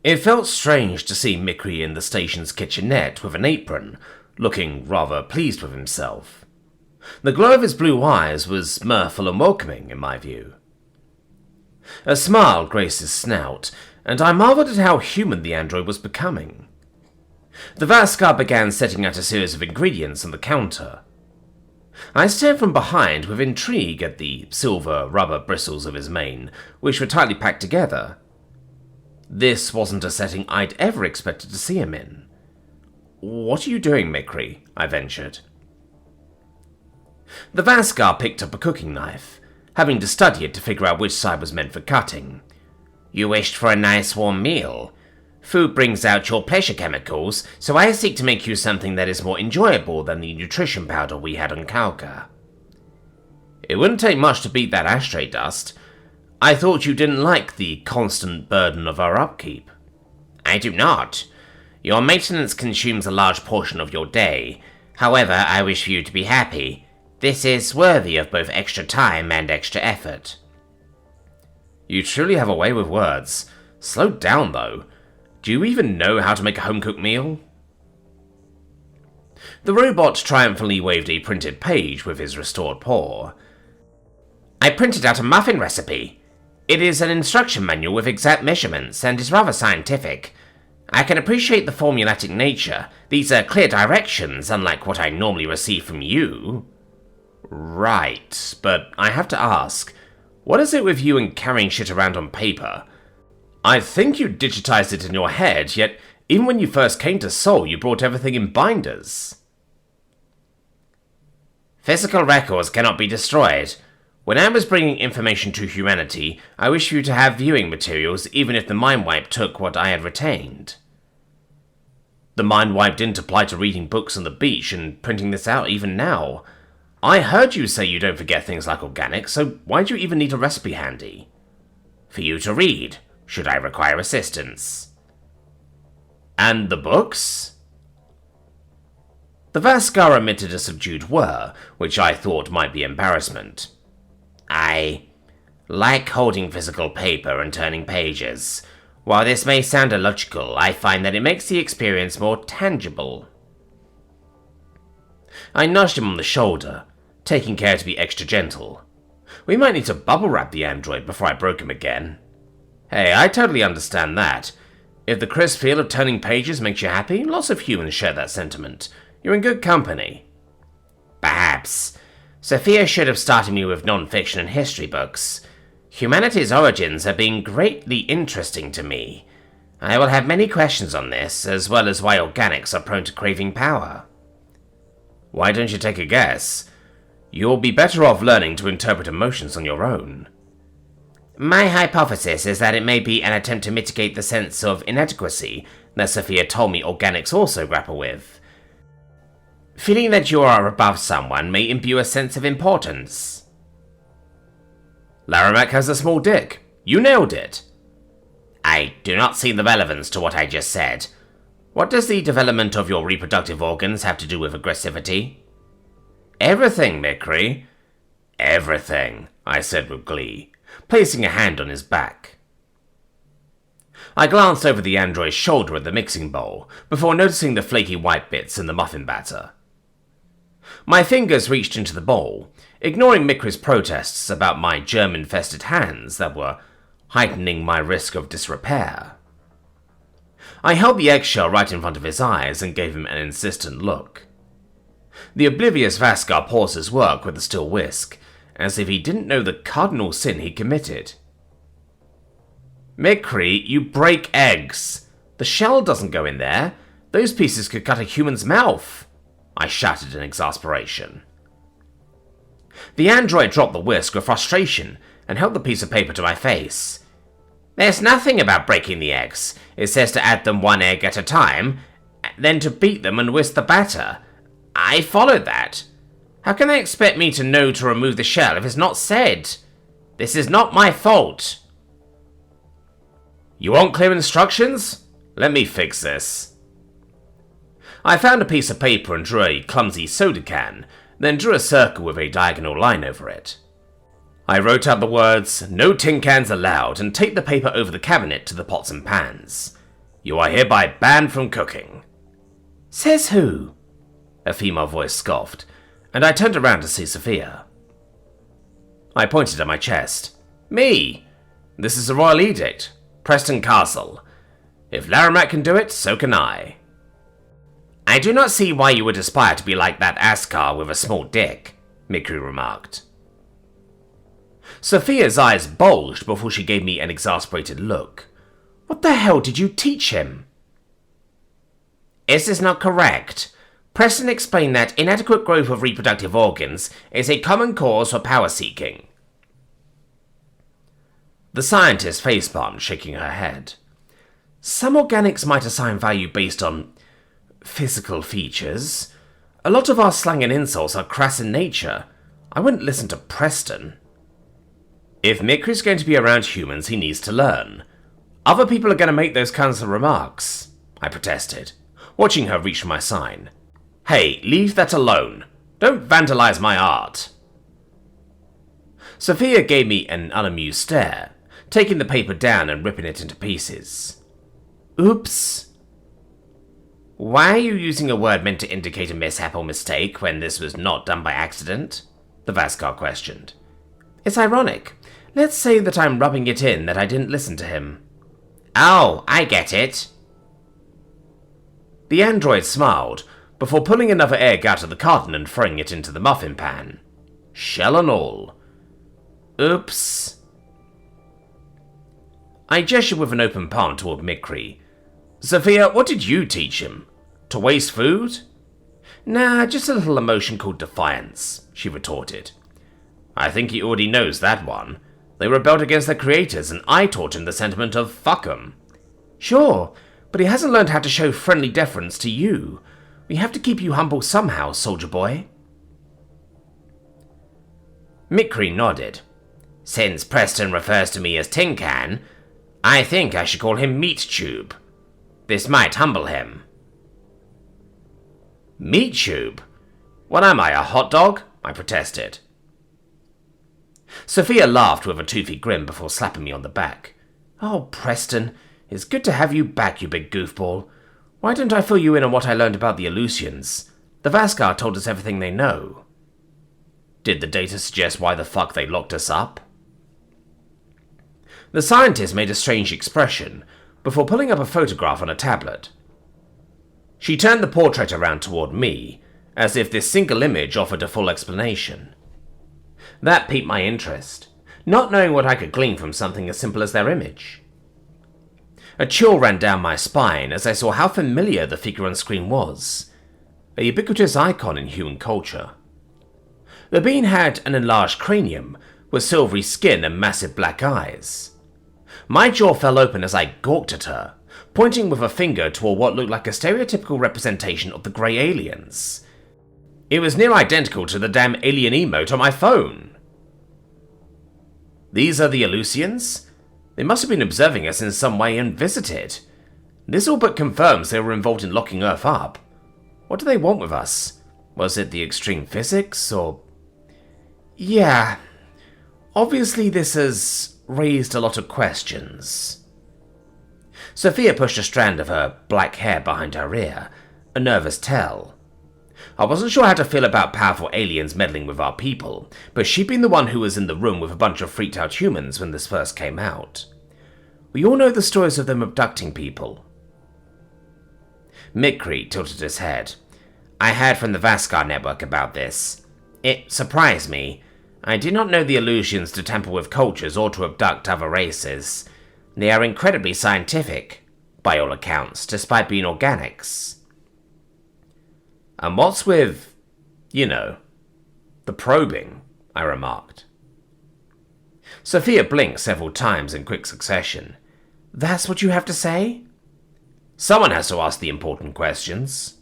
It felt strange to see Mikri in the station's kitchenette with an apron, looking rather pleased with himself. The glow of his blue eyes was mirthful and welcoming, in my view. A smile graced his snout, and I marveled at how human the android was becoming. The Vaskar began setting out a series of ingredients on the counter. I stared from behind with intrigue at the silver rubber bristles of his mane, which were tightly packed together. This wasn't a setting I'd ever expected to see him in. "What are you doing, Mikri?" I ventured. The Vaskar picked up a cooking knife, having to study it to figure out which side was meant for cutting. "You wished for a nice warm meal. Food brings out your pleasure chemicals, so I seek to make you something that is more enjoyable than the nutrition powder we had on Kalka." "It wouldn't take much to beat that ashtray dust. I thought you didn't like the constant burden of our upkeep." "I do not. Your maintenance consumes a large portion of your day. However, I wish for you to be happy. This is worthy of both extra time and extra effort." You truly have a way with words. Slow down, though. Do you even know how to make a home-cooked meal? The robot triumphantly waved a printed page with his restored paw. "I printed out a muffin recipe. It is an instruction manual with exact measurements and is rather scientific. I can appreciate the formulatic nature. These are clear directions, unlike what I normally receive from you." "Right, but I have to ask, what is it with you and carrying shit around on paper? I think you digitized it in your head, yet even when you first came to Sol, you brought everything in binders." "Physical records cannot be destroyed. When I was bringing information to humanity, I wish for you to have viewing materials even if the mind wipe took what I had retained." "The mind wipe didn't apply to reading books on the beach and printing this out even now. I heard you say you don't forget things like organics, so why do you even need a recipe handy?" "For you to read, should I require assistance." "And the books?" The Vaskar emitted a subdued whir, which I thought might be embarrassment. "I like holding physical paper and turning pages. While this may sound illogical, I find that it makes the experience more tangible." I nudged him on the shoulder, taking care to be extra gentle. We might need to bubble wrap the android before I broke him again. Hey, I totally understand that. If the crisp feel of turning pages makes you happy, lots of humans share that sentiment. You're in good company. "Perhaps. Sophia should have started me with non-fiction and history books. Humanity's origins have been greatly interesting to me. I will have many questions on this, as well as why organics are prone to craving power." "Why don't you take a guess? You'll be better off learning to interpret emotions on your own." "My hypothesis is that it may be an attempt to mitigate the sense of inadequacy that Sophia told me organics also grapple with. Feeling that you are above someone may imbue a sense of importance." "Laramek has a small dick. You nailed it." "I do not see the relevance to what I just said. What does the development of your reproductive organs have to do with aggressivity?" "Everything, Mikri." "Everything," I said with glee, placing a hand on his back. I glanced over the android's shoulder at the mixing bowl, before noticing the flaky white bits in the muffin batter. My fingers reached into the bowl, ignoring Mikri's protests about my germ-infested hands that were heightening my risk of disrepair. I held the eggshell right in front of his eyes and gave him an insistent look. The oblivious Vaskar paused his work with a still whisk, as if he didn't know the cardinal sin he committed. "Mikri, you break eggs. The shell doesn't go in there. Those pieces could cut a human's mouth," I shouted in exasperation. The android dropped the whisk with frustration and held the piece of paper to my face. "There's nothing about breaking the eggs. It says to add them one egg at a time, then to beat them and whisk the batter. I followed that. How can they expect me to know to remove the shell if it's not said? This is not my fault." "You want clear instructions? Let me fix this." I found a piece of paper and drew a clumsy soda can, then drew a circle with a diagonal line over it. I wrote out the words, "No tin cans allowed," and taped the paper over the cabinet to the pots and pans. You are hereby banned from cooking. Says who? A female voice scoffed, and I turned around to see Sophia. I pointed at my chest. Me! This is a royal edict. Preston Castle. If Larimat can do it, so can I. I do not see why you would aspire to be like that Askar with a small dick, Mikri remarked. Sophia's eyes bulged before she gave me an exasperated look. What the hell did you teach him? Is this not correct? Preston explained that inadequate growth of reproductive organs is a common cause for power seeking. The scientist facepalmed, shaking her head. Some organics might assign value based on physical features. A lot of our slang and insults are crass in nature. I wouldn't listen to Preston. If Mikri's going to be around humans, he needs to learn. Other people are going to make those kinds of remarks, I protested, watching her reach for my sign. Hey, leave that alone. Don't vandalize my art. Sophia gave me an unamused stare, taking the paper down and ripping it into pieces. Oops. Why are you using a word meant to indicate a mishap or mistake when this was not done by accident? The Vaskar questioned. It's ironic. Let's say that I'm rubbing it in that I didn't listen to him. Oh, I get it. The android smiled, before pulling another egg out of the carton and throwing it into the muffin pan. Shell and all. Oops. I gestured with an open palm toward Mikri. Sophia, what did you teach him? To waste food? Nah, just a little emotion called defiance, she retorted. I think he already knows that one. They rebelled against their creators, and I taught him the sentiment of fuck 'em. Sure, but he hasn't learned how to show friendly deference to you. We have to keep you humble somehow, soldier boy. Mikri nodded. Since Preston refers to me as Tin Can, I think I should call him Meat Tube. This might humble him. Meat Tube? What am I, a hot dog? I protested. Sophia laughed with a toothy grin before slapping me on the back. Oh, Preston, it's good to have you back, you big goofball. Why don't I fill you in on what I learned about the Aleutians? The Vaskar told us everything they know. Did the data suggest why the fuck they locked us up? The scientist made a strange expression before pulling up a photograph on a tablet. She turned the portrait around toward me, as if this single image offered a full explanation. That piqued my interest, not knowing what I could glean from something as simple as their image. A chill ran down my spine as I saw how familiar the figure on screen was, a ubiquitous icon in human culture. The being had an enlarged cranium with silvery skin and massive black eyes. My jaw fell open as I gawked at her, pointing with a finger toward what looked like a stereotypical representation of the grey aliens. It was near identical to the damn alien emote on my phone. These are the Aleutians? They must have been observing us in some way and visited. This all but confirms they were involved in locking Earth up. What do they want with us? Was it the extreme physics, or... Yeah. Obviously this has raised a lot of questions. Sophia pushed a strand of her black hair behind her ear, a nervous tell. I wasn't sure how to feel about powerful aliens meddling with our people, but she'd been the one who was in the room with a bunch of freaked out humans when this first came out. We all know the stories of them abducting people. Mikri tilted his head. I heard from the Vaskar network about this. It surprised me. I did not know the Aleutians to tamper with cultures or to abduct other races. They are incredibly scientific, by all accounts, despite being organics. And what's with, the probing, I remarked. Sophia blinked several times in quick succession. That's what you have to say? Someone has to ask the important questions.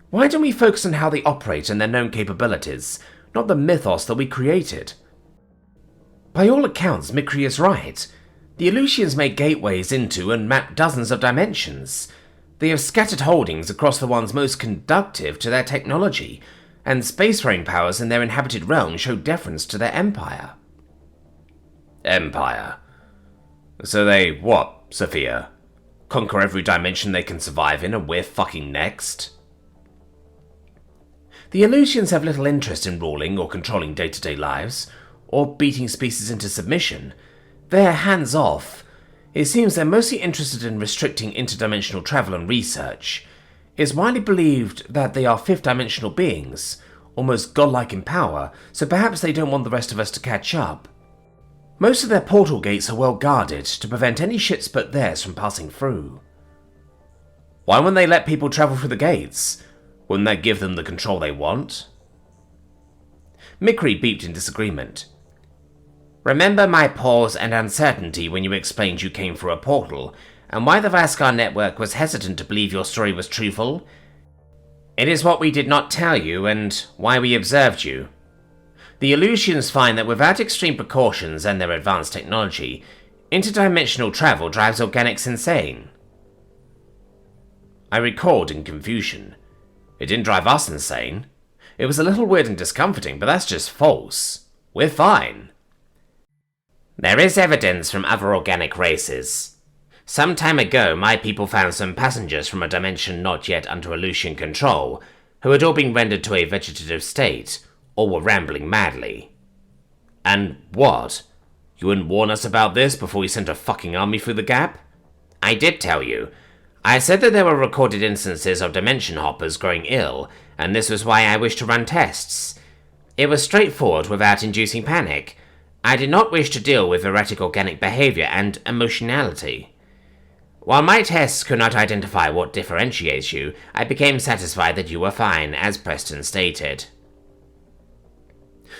Why don't we focus on how they operate and their known capabilities, not the mythos that we created? By all accounts, Mikri is right. The Aleutians make gateways into and map dozens of dimensions. They have scattered holdings across the ones most conducive to their technology, and spacefaring powers in their inhabited realm show deference to their empire. Empire? So they what, Sophia? Conquer every dimension they can survive in and we're fucking next? The Aleutians have little interest in ruling or controlling day-to-day lives, or beating species into submission. They're hands-off. It seems they're mostly interested in restricting interdimensional travel and research. It's widely believed that they are fifth-dimensional beings, almost godlike in power, so perhaps they don't want the rest of us to catch up. Most of their portal gates are well guarded to prevent any ships but theirs from passing through. Why wouldn't they let people travel through the gates? Wouldn't that give them the control they want? Mikri beeped in disagreement. Remember my pause and uncertainty when you explained you came through a portal, and why the Vaskar network was hesitant to believe your story was truthful? It is what we did not tell you, and why we observed you. The Aleutians find that without extreme precautions and their advanced technology, interdimensional travel drives organics insane. I recalled in confusion. It didn't drive us insane. It was a little weird and discomforting, but that's just false. We're fine. There is evidence from other organic races. Some time ago, my people found some passengers from a dimension not yet under Aleutian control, who had all been rendered to a vegetative state, or were rambling madly. And what? You wouldn't warn us about this before we sent a fucking army through the gap? I did tell you. I said that there were recorded instances of dimension hoppers growing ill, and this was why I wished to run tests. It was straightforward without inducing panic. I did not wish to deal with erratic organic behavior and emotionality. While my tests could not identify what differentiates you, I became satisfied that you were fine, as Preston stated.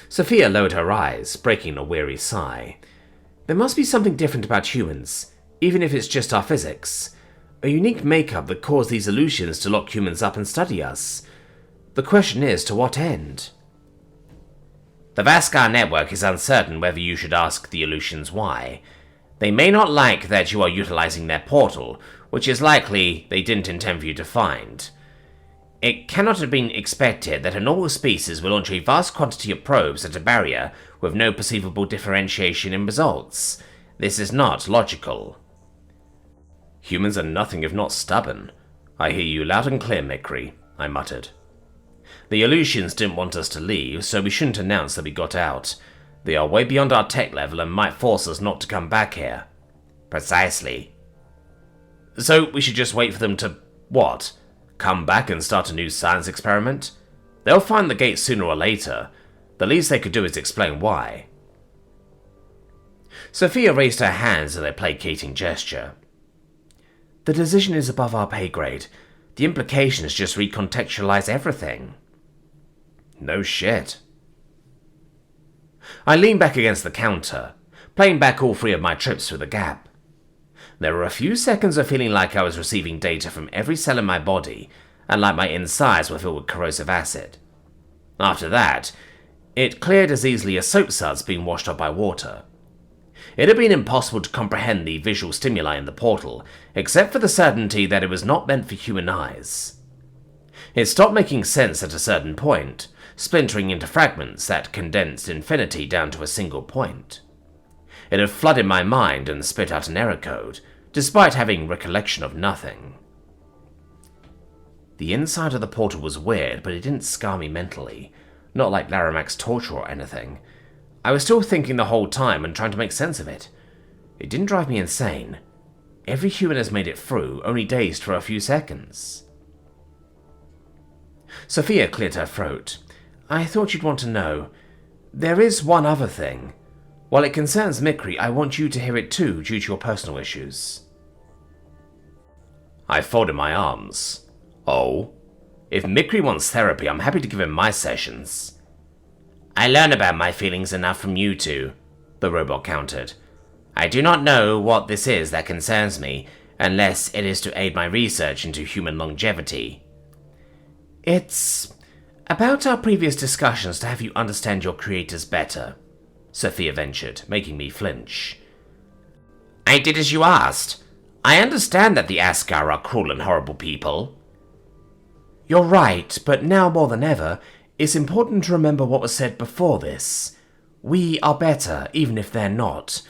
Sophia lowered her eyes, breaking a weary sigh. There must be something different about humans, even if it's just our physics. A unique makeup that caused these Aleutians to lock humans up and study us. The question is, to what end? The Vaskar network is uncertain whether you should ask the Aleutians why. They may not like that you are utilizing their portal, which is likely they didn't intend for you to find. It cannot have been expected that a normal species will launch a vast quantity of probes at a barrier with no perceivable differentiation in results. This is not logical. Humans are nothing if not stubborn. I hear you loud and clear, Mikri, I muttered. The Aleutians didn't want us to leave, so we shouldn't announce that we got out. They are way beyond our tech level and might force us not to come back here. Precisely. So we should just wait for them to, what? Come back and start a new science experiment? They'll find the gate sooner or later. The least they could do is explain why. Sophia raised her hands in a placating gesture. The decision is above our pay grade. The implications just recontextualize everything. No shit. I leaned back against the counter, playing back all three of my trips through the gap. There were a few seconds of feeling like I was receiving data from every cell in my body, and like my insides were filled with corrosive acid. After that, it cleared as easily as soap suds being washed up by water. It had been impossible to comprehend the visual stimuli in the portal, except for the certainty that it was not meant for human eyes. It stopped making sense at a certain point, splintering into fragments that condensed infinity down to a single point. It had flooded my mind and spit out an error code, despite having recollection of nothing. The inside of the portal was weird, but it didn't scar me mentally, not like Laramac's torture or anything. I was still thinking the whole time and trying to make sense of it. It didn't drive me insane. Every human has made it through, only dazed for a few seconds. Sophia cleared her throat. I thought you'd want to know. There is one other thing. While it concerns Mikri, I want you to hear it too, due to your personal issues. I folded my arms. Oh? If Mikri wants therapy, I'm happy to give him my sessions. I learn about my feelings enough from you two, the robot countered. I do not know what this is that concerns me, unless it is to aid my research into human longevity. It's about our previous discussions to have you understand your creators better, Sophia ventured, making me flinch. I did as you asked. I understand that the Askar are cruel and horrible people. You're right, but now more than ever, it's important to remember what was said before this. We are better, even if they're not.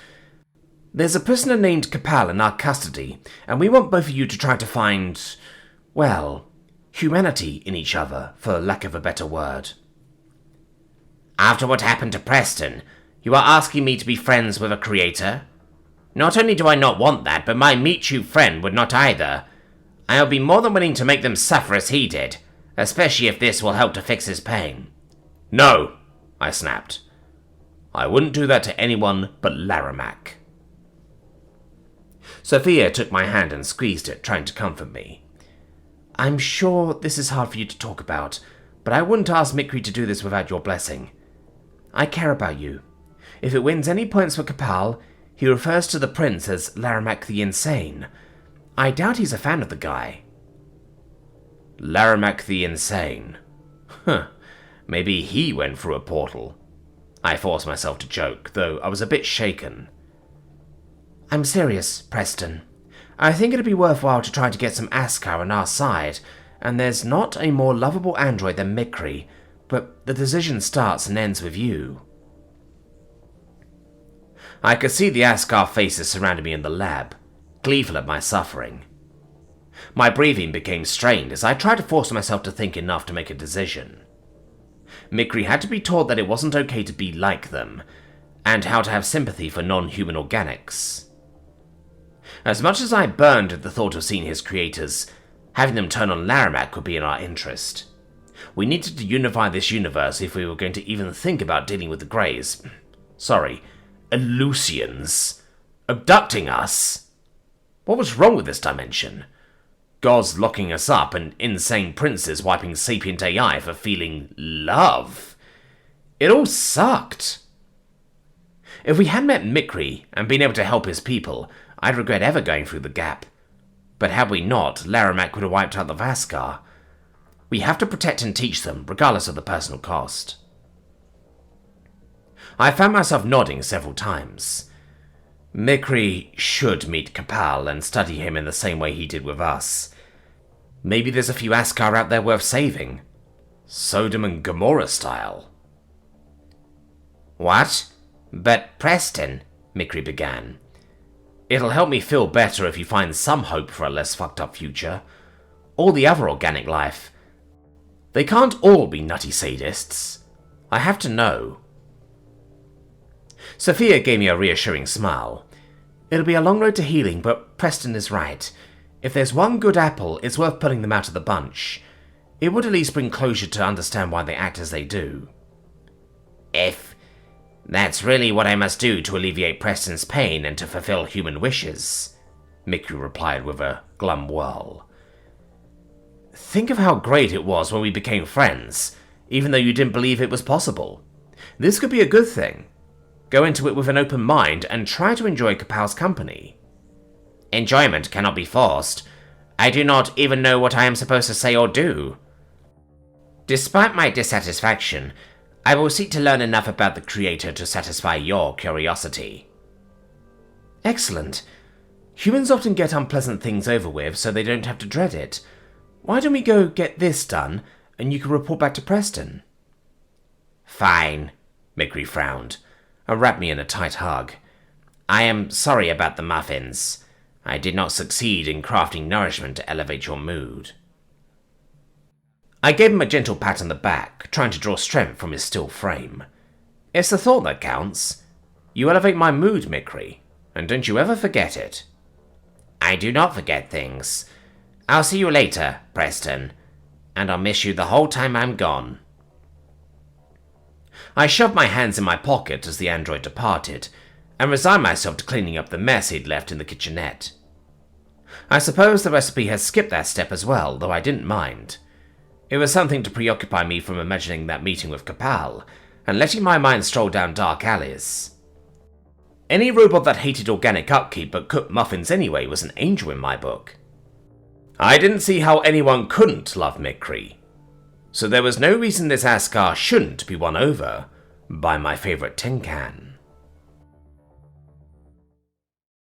There's a prisoner named Kapal in our custody, and we want both of you to try to find, well, humanity in each other, for lack of a better word. After what happened to Preston, you are asking me to be friends with a creator? Not only do I not want that, but my meet-you friend would not either. I'll be more than willing to make them suffer as he did, especially if this will help to fix his pain. No, I snapped. I wouldn't do that to anyone but Laramac. Sophia took my hand and squeezed it, trying to comfort me. I'm sure this is hard for you to talk about, but I wouldn't ask Mikri to do this without your blessing. I care about you. If it wins any points for Kapal, he refers to the prince as Laramac the Insane. I doubt he's a fan of the guy. Laramac the Insane. Huh. Maybe he went through a portal. I forced myself to joke, though I was a bit shaken. I'm serious, Preston. I think it'd be worthwhile to try to get some Askar on our side, and there's not a more lovable android than Mikri, but the decision starts and ends with you. I could see the Askar faces surrounding me in the lab, gleeful at my suffering. My breathing became strained as I tried to force myself to think enough to make a decision. Mikri had to be taught that it wasn't okay to be like them, and how to have sympathy for non-human organics. As much as I burned at the thought of seeing his creators, having them turn on Laramac would be in our interest. We needed to unify this universe if we were going to even think about dealing with the Greys. Eleusians. Abducting us? What was wrong with this dimension? Gods locking us up and insane princes wiping sapient AI for feeling love. It all sucked. If we had met Mikri and been able to help his people, I'd regret ever going through the gap. But had we not, Laramac would have wiped out the Vaskar. We have to protect and teach them, regardless of the personal cost. I found myself nodding several times. Mikri should meet Kapal and study him in the same way he did with us. Maybe there's a few Askar out there worth saving. Sodom and Gomorrah style. What? But Preston, Mikri began. It'll help me feel better if you find some hope for a less fucked up future. All the other organic life. They can't all be nutty sadists. I have to know. Sophia gave me a reassuring smile. It'll be a long road to healing, but Preston is right. If there's one good apple, it's worth pulling them out of the bunch. It would at least bring closure to understand why they act as they do. If that's really what I must do to alleviate Preston's pain and to fulfill human wishes, Mikri replied with a glum whirl. Think of how great it was when we became friends, even though you didn't believe it was possible. This could be a good thing. Go into it with an open mind and try to enjoy Kapal's company. Enjoyment cannot be forced. I do not even know what I am supposed to say or do. Despite my dissatisfaction, I will seek to learn enough about the Creator to satisfy your curiosity. Excellent. Humans often get unpleasant things over with so they don't have to dread it. Why don't we go get this done, and you can report back to Preston? Fine, Mikri frowned, and wrapped me in a tight hug. I am sorry about the muffins. I did not succeed in crafting nourishment to elevate your mood. I gave him a gentle pat on the back, trying to draw strength from his still frame. It's the thought that counts. You elevate my mood, Mikri, and don't you ever forget it. I do not forget things. I'll see you later, Preston, and I'll miss you the whole time I'm gone. I shoved my hands in my pocket as the android departed, and resigned myself to cleaning up the mess he'd left in the kitchenette. I suppose the recipe had skipped that step as well, though I didn't mind. It was something to preoccupy me from imagining that meeting with Kapal, and letting my mind stroll down dark alleys. Any robot that hated organic upkeep but cooked muffins anyway was an angel in my book. I didn't see how anyone couldn't love Mikri, so there was no reason this Askar shouldn't be won over by my favourite tin can.